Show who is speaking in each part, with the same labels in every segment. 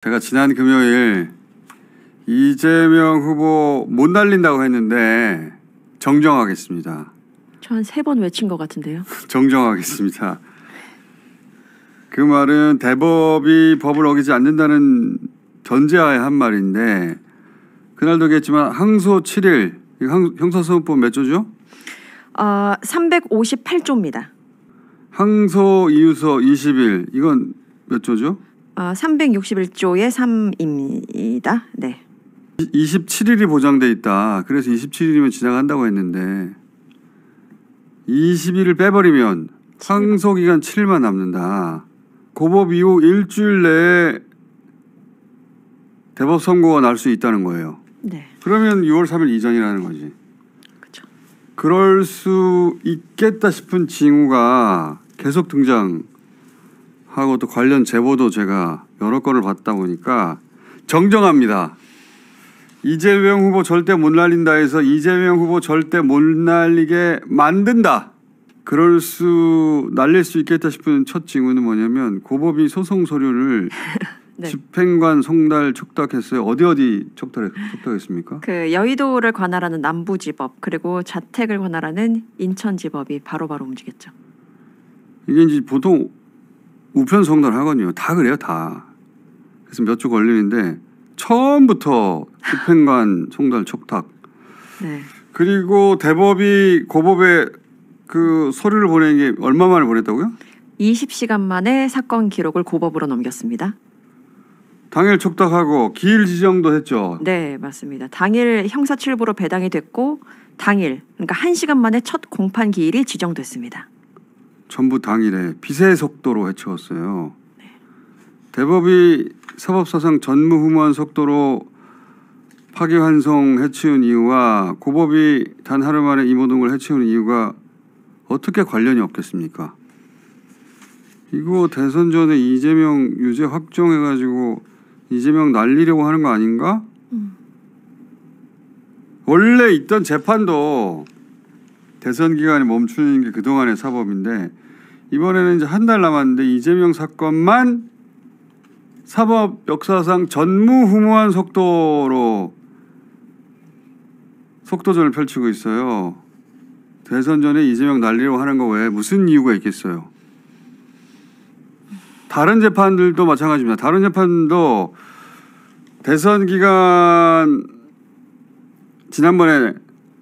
Speaker 1: 제가 지난 금요일 이재명 후보 못 날린다고 했는데 정정하겠습니다.
Speaker 2: 저 한 3번 외친 것 같은데요.
Speaker 1: 정정하겠습니다. 그 말은 대법이 법을 어기지 않는다는 전제하에 한 말인데 그날도 얘기했지만 항소 7일 형사소송법 몇 조죠?
Speaker 2: 358조입니다.
Speaker 1: 항소 이유서 20일 이건 몇 조죠?
Speaker 2: 361조의 3입니다. 네.
Speaker 1: 27일이 보장돼 있다. 그래서 27일이면 지나간다고 했는데 20일을 빼버리면 항소 기간 7일만 남는다. 고법 이후 일주일 내에 대법 선고가 날 수 있다는 거예요.
Speaker 2: 네.
Speaker 1: 그러면 6월 3일 이전이라는 거지.
Speaker 2: 그렇죠.
Speaker 1: 그럴 수 있겠다 싶은 징후가 계속 등장하고 또 관련 제보도 제가 여러 건을 봤다 보니까 정정합니다. 이재명 후보 절대 못 날린다 해서 이재명 후보 절대 못 날리게 만든다. 날릴 수 있겠다 싶은 첫 징후는 뭐냐면 고법이 소송 서류를 네. 집행관 송달 촉탁했어요. 어디 촉탁했습니까?
Speaker 2: 그 여의도를 관할하는 남부지법 그리고 자택을 관할하는 인천지법이 바로바로 움직였죠.
Speaker 1: 이게 이제 보통 우편 송달하거든요. 다 그래요, 다. 그래서 몇 주 걸리는데 처음부터 집행관 송달 촉탁. 네. 그리고 대법이 고법에 그 서류를 보낸 게 얼마 만에 보냈다고요?
Speaker 2: 20시간 만에 사건 기록을 고법으로 넘겼습니다.
Speaker 1: 당일 촉탁하고 기일 지정도 했죠.
Speaker 2: 네, 맞습니다. 당일 형사칠부로 배당이 됐고 당일 그러니까 1시간 만에 첫 공판 기일이 지정됐습니다.
Speaker 1: 전부 당일에 비세 속도로 해치웠어요. 네. 대법이 사법사상 전무후무한 속도로 파기환송 해치운 이유와 고법이 단 하루 만에 이 모든 걸 해치운 이유가 어떻게 관련이 없겠습니까? 이거 대선 전에 이재명 유죄 확정해가지고 이재명 날리려고 하는 거 아닌가? 원래 있던 재판도 대선 기간에 멈추는 게 그동안의 사법인데 이번에는 이제 한 달 남았는데 이재명 사건만 사법 역사상 전무후무한 속도로 속도전을 펼치고 있어요. 대선 전에 이재명 날리려고 하는 거 외에 무슨 이유가 있겠어요? 다른 재판들도 마찬가지입니다. 다른 재판도 대선 기간 지난번에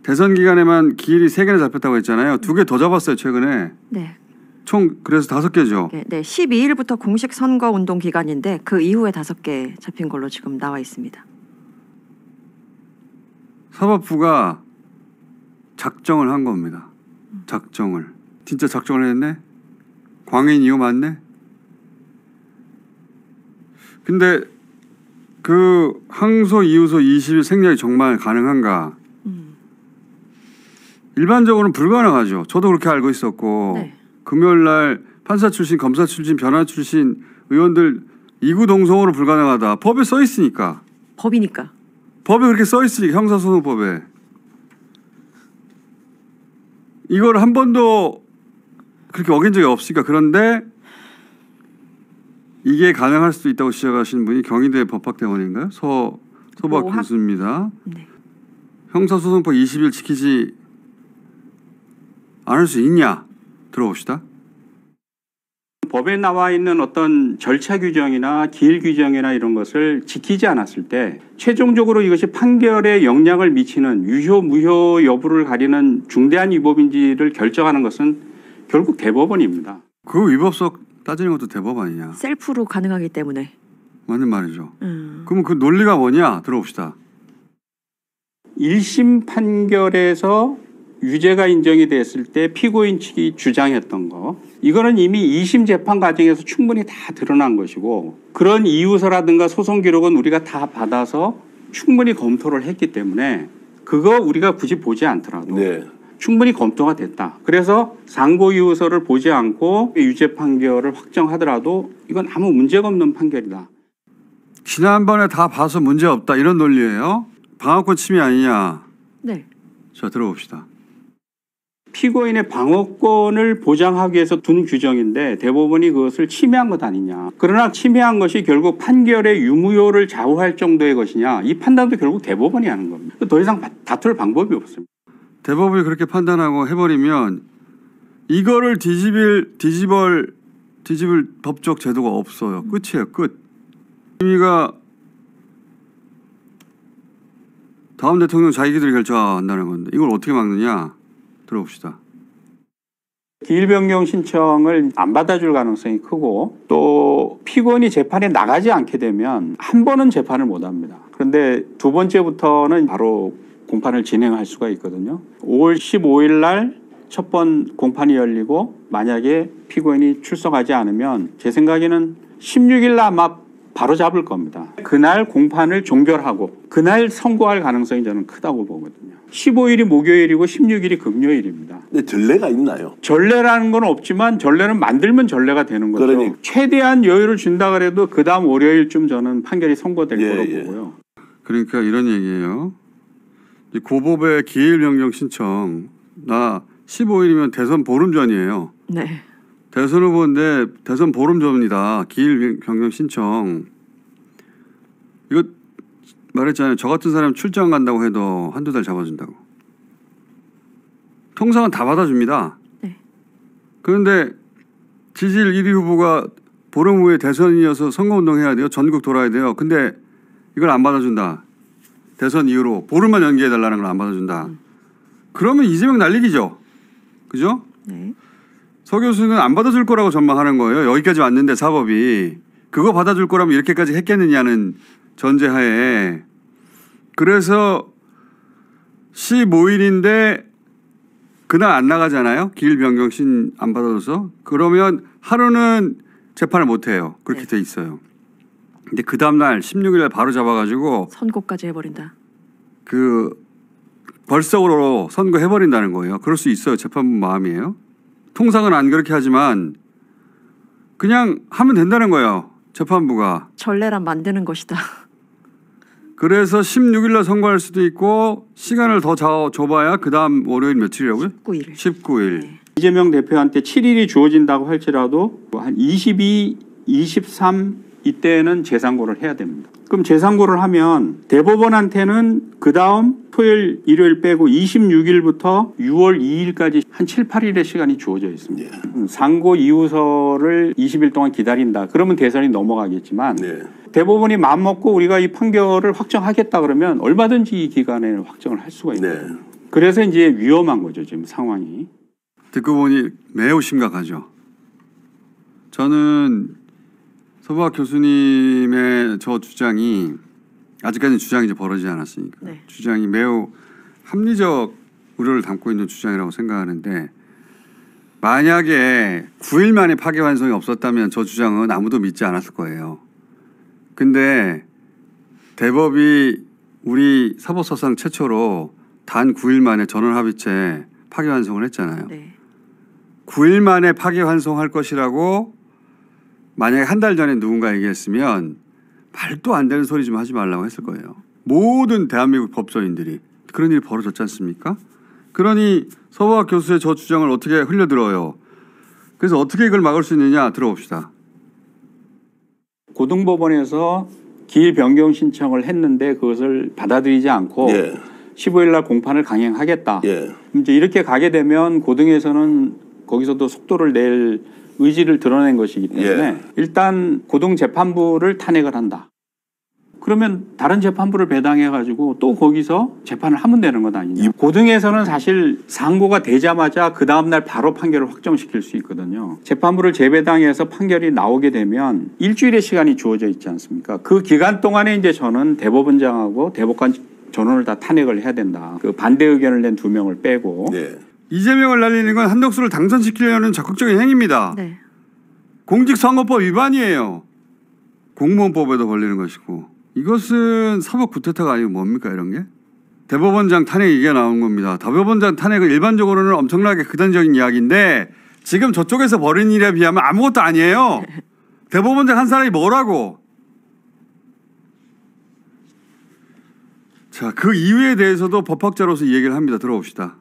Speaker 1: 대선 기간에만 기일이 3개나 잡혔다고 했잖아요. 2개 더 잡았어요 최근에.
Speaker 2: 네.
Speaker 1: 총 그래서 5개죠.
Speaker 2: 네, 12일부터 공식 선거 운동 기간인데 그 이후에 5개 잡힌 걸로 지금 나와 있습니다.
Speaker 1: 사법부가 작정을 한 겁니다. 작정을. 진짜 작정을 했네? 광인 이유 맞네? 근데 그 항소 이유서 20일 생략이 정말 가능한가? 일반적으로는 불가능하죠. 저도 그렇게 알고 있었고 네. 금요일 날 판사 출신, 검사 출신, 변호사 출신 의원들 이구동성으로 불가능하다. 법에 써 있으니까.
Speaker 2: 법이니까.
Speaker 1: 법에 그렇게 써 있으니까 형사소송법에. 이걸 한 번도 그렇게 어긴 적이 없으니까. 그런데 이게 가능할 수도 있다고 지적하신 분이 경희대 법학대원인가요? 소박 교수입니다. 네. 형사소송법 20일 지키지 않을 수 있냐? 들어봅시다.
Speaker 3: 법에 나와 있는 어떤 절차 규정이나 기일 규정이나 이런 것을 지키지 않았을 때 최종적으로 이것이 판결에 영향을 미치는 유효 무효 여부를 가리는 중대한 위법인지를 결정하는 것은 결국 대법원입니다.
Speaker 1: 그 위법성 따지는 것도 대법 아니냐.
Speaker 2: 셀프로 가능하기 때문에.
Speaker 1: 맞는 말이죠. 그럼 그 논리가 뭐냐? 들어봅시다.
Speaker 3: 1심 판결에서 유죄가 인정이 됐을 때 피고인 측이 주장했던 거 이거는 이미 2심 재판 과정에서 충분히 다 드러난 것이고 그런 이유서라든가 소송 기록은 우리가 다 받아서 충분히 검토를 했기 때문에 그거 우리가 굳이 보지 않더라도 네. 충분히 검토가 됐다. 그래서 상고 이유서를 보지 않고 유죄 판결을 확정하더라도 이건 아무 문제가 없는 판결이다.
Speaker 1: 지난번에 다 봐서 문제없다 이런 논리예요? 방어권 침해 아니냐?
Speaker 2: 네.
Speaker 1: 자 들어봅시다.
Speaker 3: 피고인의 방어권을 보장하기 위해서 둔 규정인데 대법원이 그것을 침해한 것 아니냐. 그러나 침해한 것이 결국 판결의 유무효를 좌우할 정도의 것이냐. 이 판단도 결국 대법원이 하는 겁니다. 더 이상 다툴 방법이 없습니다.
Speaker 1: 대법원이 그렇게 판단하고 해버리면 이거를 뒤집을 법적 제도가 없어요. 끝이에요. 끝. 의미가 다음 대통령 자기들이 결정한다는 건데 이걸 어떻게 막느냐 들어봅시다.
Speaker 3: 기일 변경 신청을 안 받아줄 가능성이 크고 또 피고인이 재판에 나가지 않게 되면 한 번은 재판을 못 합니다. 그런데 두 번째부터는 바로 공판을 진행할 수가 있거든요. 5월 15일 날 첫 번 공판이 열리고 만약에 피고인이 출석하지 않으면 제 생각에는 16일 날 아마 바로 잡을 겁니다. 그날 공판을 종결하고 그날 선고할 가능성이 저는 크다고 보거든요. 15일이 목요일이고 16일이 금요일입니다.
Speaker 4: 근데 전례가 있나요?
Speaker 3: 전례라는 건 없지만 전례는 만들면 전례가 되는 거죠.
Speaker 4: 그러니까.
Speaker 3: 최대한 여유를 준다 그래도 그 다음 월요일쯤 저는 판결이 선고될 거로 보고요.
Speaker 1: 그러니까 이런 얘기예요. 이 고법의 기일 변경 신청 나 15일이면 대선 보름 전이에요.
Speaker 2: 네.
Speaker 1: 대선 후보인데 대선 보름 전입니다. 기일 변경 신청. 이거 말했잖아요. 저 같은 사람 출장 간다고 해도 한두 달 잡아준다고. 통상은 다 받아줍니다.
Speaker 2: 네.
Speaker 1: 그런데 지지율 1위 후보가 보름 후에 대선이어서 선거운동해야 돼요. 전국 돌아야 돼요. 근데 이걸 안 받아준다. 대선 이후로 보름만 연기해달라는 걸 안 받아준다. 그러면 이재명 날리기죠. 그죠?
Speaker 2: 네.
Speaker 1: 서 교수는 안 받아줄 거라고 전망하는 거예요. 여기까지 왔는데 사법이. 그거 받아줄 거라면 이렇게까지 했겠느냐는 전제하에. 그래서 15일인데 그날 안 나가잖아요. 기일 변경 신 안 받아줘서. 그러면 하루는 재판을 못 해요. 그렇게 돼 있어요. 근데 그 다음날 16일에 바로 잡아가지고
Speaker 2: 선고까지 해버린다.
Speaker 1: 그 벌써로 선고해버린다는 거예요. 그럴 수 있어요. 재판부 마음이에요. 통상은 안 그렇게 하지만 그냥 하면 된다는 거예요. 재판부가.
Speaker 2: 전례란 만드는 것이다.
Speaker 1: 그래서 16일 날 선고할 수도 있고 시간을 더 줘봐야 그 다음 월요일 며칠이라고요?
Speaker 2: 19일.
Speaker 1: 19일.
Speaker 2: 네.
Speaker 3: 이재명 대표한테 7일이 주어진다고 할지라도 한 22, 23 이때는 재상고를 해야 됩니다. 그럼 재상고를 하면 대법원한테는 그 다음 토요일, 일요일 빼고 26일부터 6월 2일까지 한 7, 8일의 시간이 주어져 있습니다. 상고 이유서를 20일 동안 기다린다. 그러면 대선이 넘어가겠지만 대법원이 마음먹고 우리가 이 판결을 확정하겠다 그러면 얼마든지 이 기간에 확정을 할 수가 있거든요. 그래서 이제 위험한 거죠. 지금 상황이.
Speaker 1: 듣고 보니 매우 심각하죠. 저는 서부학 교수님의 저 주장이 아직까지는 주장이 이제 벌어지지 않았으니까
Speaker 2: 네.
Speaker 1: 주장이 매우 합리적 우려를 담고 있는 주장이라고 생각하는데 만약에 9일 만에 파기환송이 없었다면 저 주장은 아무도 믿지 않았을 거예요. 근데 대법이 우리 사법사상 최초로 단 9일 만에 전원합의체 파기환송을 했잖아요.
Speaker 2: 네.
Speaker 1: 9일 만에 파기환송할 것이라고 만약에 한 달 전에 누군가 얘기했으면 말도 안 되는 소리 좀 하지 말라고 했을 거예요. 모든 대한민국 법조인들이 그런 일이 벌어졌지 않습니까? 그러니 서부학 교수의 저 주장을 어떻게 흘려들어요. 그래서 어떻게 이걸 막을 수 있느냐 들어봅시다.
Speaker 3: 고등법원에서 기일 변경 신청을 했는데 그것을 받아들이지 않고 15일 날 공판을 강행하겠다. 이제 이렇게 가게 되면 고등에서는 거기서도 속도를 낼 의지를 드러낸 것이기 때문에 일단 고등재판부를 탄핵을 한다. 그러면 다른 재판부를 배당해가지고 또 거기서 재판을 하면 되는 것 아니냐. 고등에서는 사실 상고가 되자마자 그 다음날 바로 판결을 확정시킬 수 있거든요. 재판부를 재배당해서 판결이 나오게 되면 일주일의 시간이 주어져 있지 않습니까? 그 기간 동안에 이제 저는 대법원장하고 대법관 전원을 다 탄핵을 해야 된다. 그 반대 의견을 낸 2명을 빼고.
Speaker 1: 이재명을 날리는 건 한덕수를 당선시키려는 적극적인 행위입니다.
Speaker 2: 네.
Speaker 1: 공직선거법 위반이에요. 공무원법에도 걸리는 것이고. 이것은 사법 구태타가 아니고 뭡니까 이런 게? 대법원장 탄핵 얘기가 나온 겁니다. 대법원장 탄핵은 일반적으로는 엄청나게 극단적인 이야기인데 지금 저쪽에서 벌인 일에 비하면 아무것도 아니에요. 대법원장 한 사람이 뭐라고. 자, 그 이유에 대해서도 법학자로서 이 얘기를 합니다. 들어봅시다.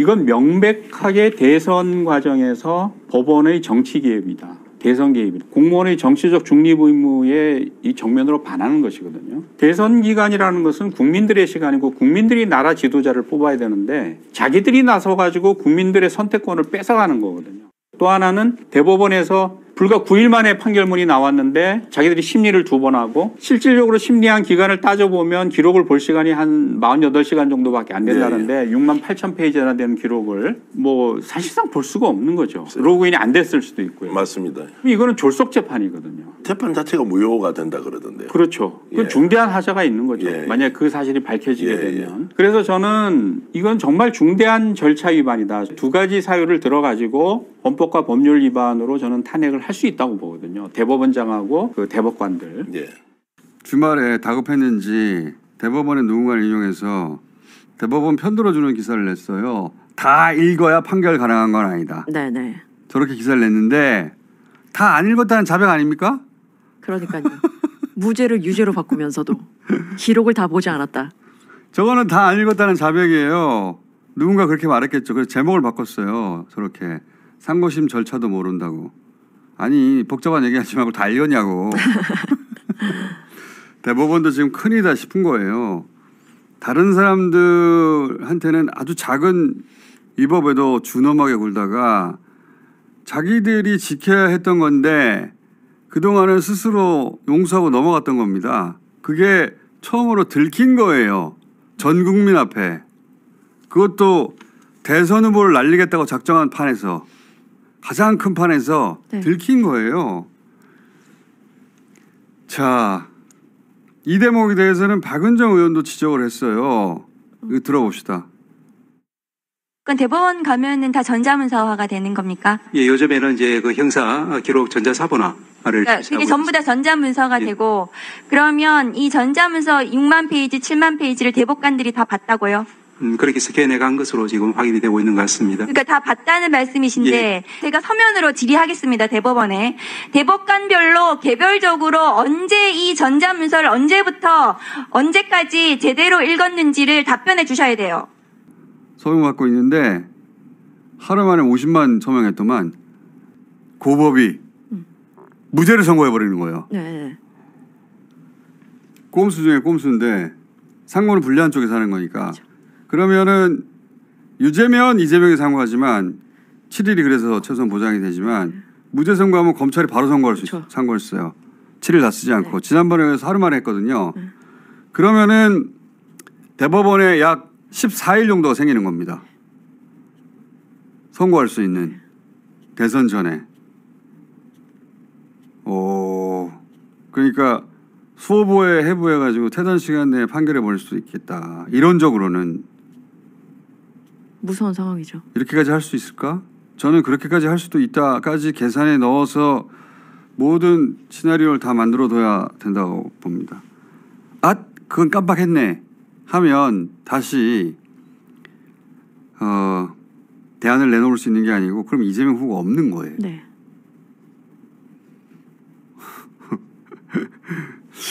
Speaker 3: 이건 명백하게 대선 과정에서 법원의 정치 개입이다. 대선 개입이다. 공무원의 정치적 중립 의무에 이 정면으로 반하는 것이거든요. 대선 기간이라는 것은 국민들의 시간이고 국민들이 나라 지도자를 뽑아야 되는데 자기들이 나서가지고 국민들의 선택권을 뺏어가는 거거든요. 또 하나는 대법원에서 불과 9일 만에 판결문이 나왔는데 자기들이 심리를 2번 하고 실질적으로 심리한 기간을 따져보면 기록을 볼 시간이 한 48시간 정도밖에 안 된다는데 6만 8천 페이지나 되는 기록을 뭐 사실상 볼 수가 없는 거죠. 로그인이 안 됐을 수도 있고요.
Speaker 4: 맞습니다.
Speaker 3: 이거는 졸속 재판이거든요.
Speaker 4: 재판 자체가 무효가 된다 그러던데요.
Speaker 3: 그렇죠. 그
Speaker 4: 예.
Speaker 3: 중대한 하자가 있는 거죠.
Speaker 4: 예.
Speaker 3: 만약에 그 사실이 밝혀지게
Speaker 4: 예.
Speaker 3: 되면. 그래서 저는 이건 정말 중대한 절차 위반이다. 2가지 사유를 들어가지고 헌법과 법률 위반으로 저는 탄핵을 할 수 있다고 보거든요. 대법원장하고 그 대법관들.
Speaker 4: 예.
Speaker 1: 주말에 다급했는지 대법원의 누군가를 인용해서 대법원 편들어주는 기사를 냈어요. 다 읽어야 판결 가능한 건 아니다.
Speaker 2: 네네.
Speaker 1: 저렇게 기사를 냈는데 다 안 읽었다는 자백 아닙니까?
Speaker 2: 그러니까요. 무죄를 유죄로 바꾸면서도 기록을 다 보지 않았다.
Speaker 1: 저거는 다 안 읽었다는 자백이에요. 누군가 그렇게 말했겠죠. 그래서 제목을 바꿨어요. 저렇게 상고심 절차도 모른다고. 아니 복잡한 얘기하지 말고 다 읽었냐고. 대법원도 지금 큰일이다 싶은 거예요. 다른 사람들한테는 아주 작은 위법에도 준엄하게 굴다가 자기들이 지켜야 했던 건데 그동안은 스스로 용서하고 넘어갔던 겁니다. 그게 처음으로 들킨 거예요. 전 국민 앞에. 그것도 대선 후보를 날리겠다고 작정한 판에서 가장 큰 판에서
Speaker 2: 네.
Speaker 1: 들킨 거예요. 자, 이 대목에 대해서는 박은정 의원도 지적을 했어요. 이거 들어봅시다.
Speaker 5: 그건 대법원 가면은 다 전자문서화가 되는 겁니까?
Speaker 6: 예, 요즘에는 이제 그 형사 기록 전자사본화를
Speaker 5: 그러니까 그게 전부 다 전자문서가
Speaker 6: 예.
Speaker 5: 되고 그러면 이 전자문서 6만 페이지, 7만 페이지를 대법관들이 다 봤다고요?
Speaker 6: 그렇게 스캔해 간 것으로 지금 확인이 되고 있는 것 같습니다.
Speaker 5: 그러니까 다 봤다는 말씀이신데
Speaker 6: 예.
Speaker 5: 제가 서면으로 질의하겠습니다. 대법원에. 대법관별로 개별적으로 언제 이 전자문서를 언제부터 언제까지 제대로 읽었는지를 답변해 주셔야 돼요.
Speaker 1: 서명 받고 있는데 하루 만에 50만 서명했더만 고법이 무죄를 선고해버리는 거예요.
Speaker 2: 네.
Speaker 1: 꼼수 중에 꼼수인데 상고는 불리한 쪽에서 하는 거니까. 그러면은 유죄면 이재명이 상고하지만 7일이 그래서 최소한 보장이 되지만 무죄 선고하면 검찰이 바로 선고할 수
Speaker 2: 그렇죠.
Speaker 1: 상고를 써요. 7일 다 쓰지 않고.
Speaker 2: 네.
Speaker 1: 지난번에 그래서 하루 만에 했거든요. 그러면은 대법원에 약 14일 정도가 생기는 겁니다. 선고할 수 있는 대선 전에. 오, 그러니까 수호보에 해부해가지고 퇴단 시간 내에 판결해 버릴 수 있겠다. 이론적으로는
Speaker 2: 무서운 상황이죠.
Speaker 1: 이렇게까지 할 수 있을까? 저는 그렇게까지 할 수도 있다까지 계산에 넣어서 모든 시나리오를 다 만들어둬야 된다고 봅니다. 아, 그건 깜빡했네 하면 다시 대안을 내놓을 수 있는 게 아니고 그럼 이재명 후보가 없는 거예요.
Speaker 2: 네.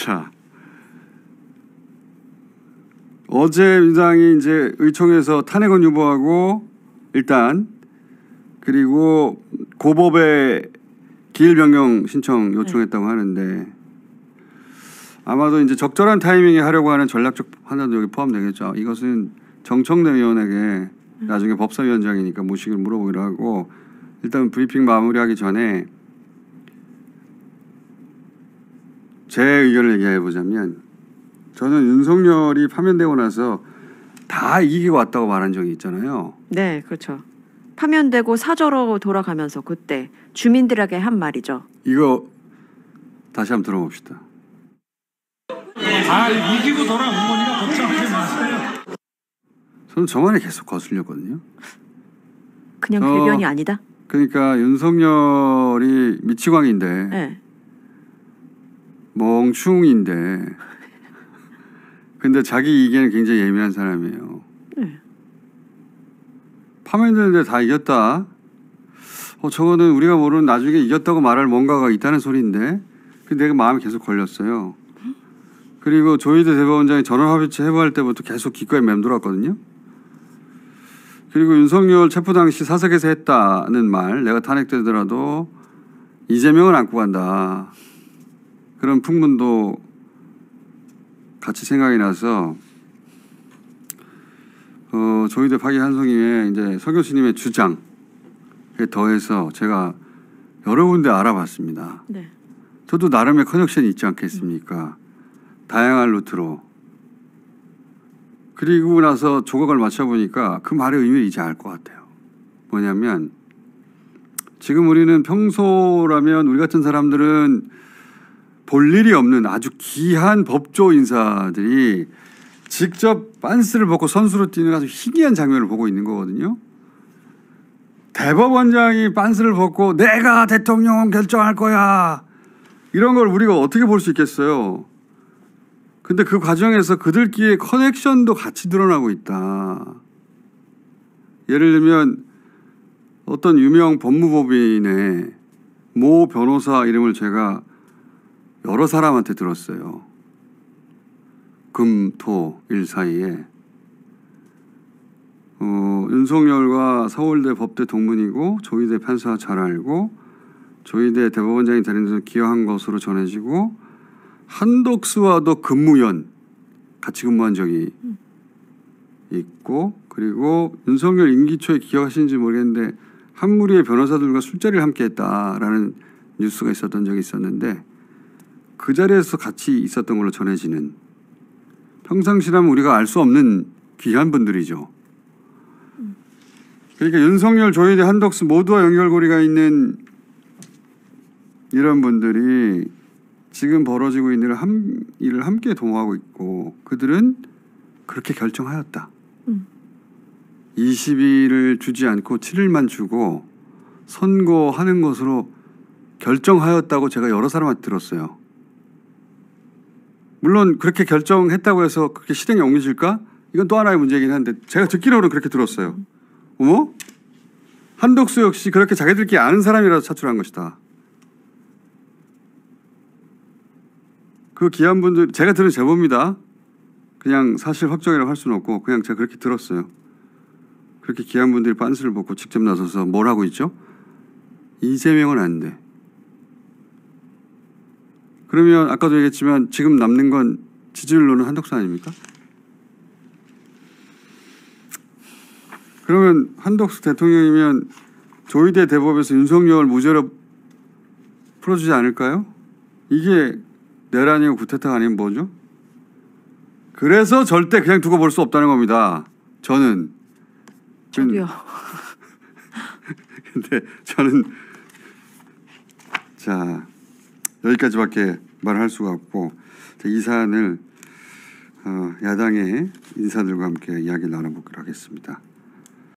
Speaker 1: 자, 어제 민주당이 이제 의총에서 탄핵은 유보하고 일단 그리고 고법의 기일 변경 신청 요청했다고 하는데 아마도 이제 적절한 타이밍에 하려고 하는 전략적 판단도 여기 포함되겠죠. 이것은 정청래 의원에게 나중에 법사위원장이니까 모시기를 물어보기로 하고 일단 브리핑 마무리하기 전에 제 의견을 얘기해 보자면 저는 윤석열이 파면되고 나서 다 이기고 왔다고 말한 적이 있잖아요.
Speaker 2: 네, 그렇죠. 파면되고 사저로 돌아가면서 그때 주민들에게 한 말이죠.
Speaker 1: 이거 다시 한번 들어봅시다.
Speaker 7: 이기고 돌아온 거니까 걱정하지 마세요.
Speaker 1: 저는 저만에 계속 거슬렸거든요.
Speaker 2: 그냥 궤변이 아니다.
Speaker 1: 그러니까 윤석열이 미치광인데
Speaker 2: 네.
Speaker 1: 멍충인데 근데 자기 이기에는 굉장히 예민한 사람이에요.
Speaker 2: 네.
Speaker 1: 파면되는데 다 이겼다. 저거는 우리가 모르는 나중에 이겼다고 말할 뭔가가 있다는 소리인데 근데 내가 마음이 계속 걸렸어요. 그리고 조희대 대법원장이 전원합의체 해부할 때부터 계속 기꺼이 맴돌았거든요. 그리고 윤석열 체포 당시 사석에서 했다는 말, 내가 탄핵되더라도 이재명은 안고 간다. 그런 풍문도 같이 생각이 나서 조희대 파기환송위에 이제 서 교수님의 주장에 더해서 제가 여러 군데 알아봤습니다.
Speaker 2: 네.
Speaker 1: 저도 나름의 커넥션이 있지 않겠습니까? 다양한 루트로. 그리고 나서 조각을 맞춰보니까 그 말의 의미를 이제 알 것 같아요. 뭐냐면 지금 우리는 평소라면 우리 같은 사람들은 볼 일이 없는 아주 귀한 법조 인사들이 직접 빤스를 벗고 선수로 뛰는 아주 희귀한 장면을 보고 있는 거거든요. 대법원장이 빤스를 벗고 내가 대통령 결정할 거야. 이런 걸 우리가 어떻게 볼 수 있겠어요. 근데 그 과정에서 그들끼리의 커넥션도 같이 드러나고 있다. 예를 들면 어떤 유명 법무법인의 모 변호사 이름을 제가 여러 사람한테 들었어요. 금, 토, 일 사이에. 윤석열과 서울대 법대 동문이고 조희대 판사 잘 알고 조희대 대법원장이 되는 데 기여한 것으로 전해지고 한덕수와도 근무연 같이 근무한 적이 있고 그리고 윤석열 임기 초에 기억하시는지 모르겠는데 한 무리의 변호사들과 술자리를 함께 했다라는 뉴스가 있었던 적이 있었는데 그 자리에서 같이 있었던 걸로 전해지는 평상시라면 우리가 알 수 없는 귀한 분들이죠. 그러니까 윤석열, 조희대, 한덕수 모두와 연결고리가 있는 이런 분들이 지금 벌어지고 있는 일을 함께 도모하고 있고 그들은 그렇게 결정하였다. 20일을 주지 않고 7일만 주고 선고하는 것으로 결정하였다고 제가 여러 사람한테 들었어요. 물론 그렇게 결정했다고 해서 그렇게 실행에 옮겨질까? 이건 또 하나의 문제이긴 한데 제가 듣기로는 그렇게 들었어요. 어머? 한덕수 역시 그렇게 자기들끼리 아는 사람이라서 차출한 것이다. 그 귀한 분들 제가 들은 제보입니다. 그냥 사실 확정이라고 할 수는 없고 그냥 제가 그렇게 들었어요. 그렇게 귀한 분들이 빤스를 벗고 직접 나서서 뭘 하고 있죠? 이재명은 안 돼. 그러면 아까도 얘기했지만 지금 남는 건 지지율로는 한덕수 아닙니까? 그러면 한덕수 대통령이면 조희대 대법에서 윤석열 무죄로 풀어주지 않을까요? 이게 내란이고 구태타 아니면 뭐죠? 그래서 절대 그냥 두고 볼 수 없다는 겁니다. 저는.
Speaker 2: 저도요.
Speaker 1: 근데 저는 자 여기까지밖에 말할 수가 없고 이 사안을 야당의 인사들과 함께 이야기를 나눠보기로 하겠습니다.